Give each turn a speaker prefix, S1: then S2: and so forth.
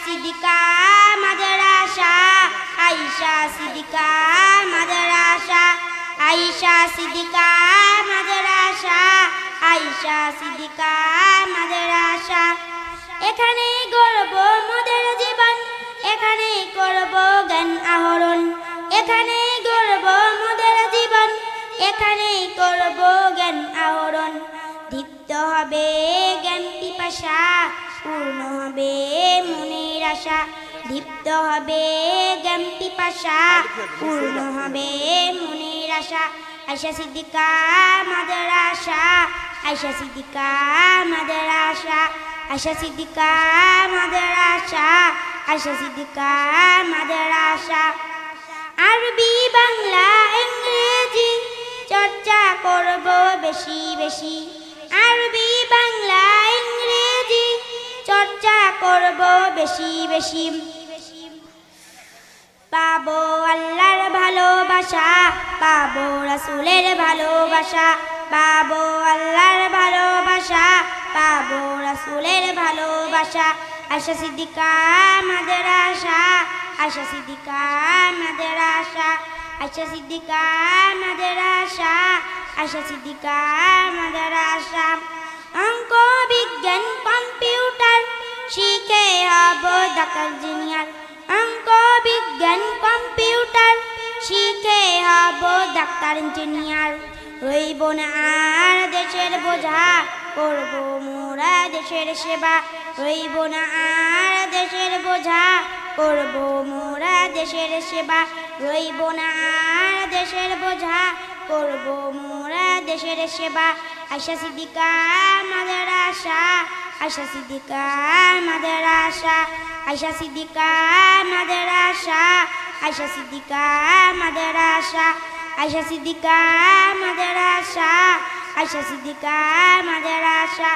S1: সিদ্দিকা মাদ্রাসা, আয়েশা সিদ্দিকা মাদ্রাসা, আয়েশা সিদ্দিকা মাদ্রাসা, আয়েশা সিদ্দিকা মাদ্রাসা। এখানে গড়ব মোদের জীবন, এখানে করব জ্ঞান আহরণ, এখানে গড়ব মোদের জীবন, এখানে করব জ্ঞান আহরণ। দীপ্ত হবে জ্ঞান পিপাসা, পূর্ণ হবে মনের আশা। দীপ্ত হবে জ্ঞান পিপাসা, পূর্ণ হবে মনের আশা। আয়েশা সিদ্দিকা মাদ্রাসা, আয়েশা সিদ্দিকা মাদ্রাসা, আয়েশা সিদ্দিকা মাদ্রাসা, আয়েশা সিদ্দিকা মাদ্রাসা। আরবি বাংলা ইংরেজি চর্চা করব বেশি বেশি, আরবি বাংলা ইংরেজি চর্চা করব বেশি বেশি। পাবো আল্লাহর ভালোবাসা, পাবো রাসূলের ভালোবাসা, পাবো আল্লাহর ভালোবাসা, পাবো রাসূলের ভালোবাসা। আয়েশা সিদ্দিকা মাদ্রাসা, আয়েশা সিদ্দিকা মাদ্রাসা, আয়েশা সিদ্দিকা মাদ্রাসা, আয়েশা সিদ্দিকা মাদ্রাসা। অঙ্ক বিজ্ঞান কম্পিউটার শিখে হব ডাক্তার ইঞ্জিনিয়ার, অঙ্ক বিজ্ঞান কম্পিউটার শিখে হব ডাক্তার ইঞ্জিনিয়ার। রইব না আর দেশের বোঝা, করব মোরা দেশের সেবা। রইব না আর দেশের বোঝা, করব মোরা দেশের সেবা। রইব না আর দেশের বোঝা, করব মোরা দেশের সেবা। আয়েশা সিদ্দিকা মাদ্রাসা, আয়েশা সিদ্দিকা মাদ্রাসা, আয়েশা সিদ্দিকা মাদ্রাসা, আয়েশা সিদ্দিকা মাদ্রাসা, আয়েশা সিদ্দিকা মাদ্রাসা, আয়েশা সিদ্দিকা মাদ্রাসা।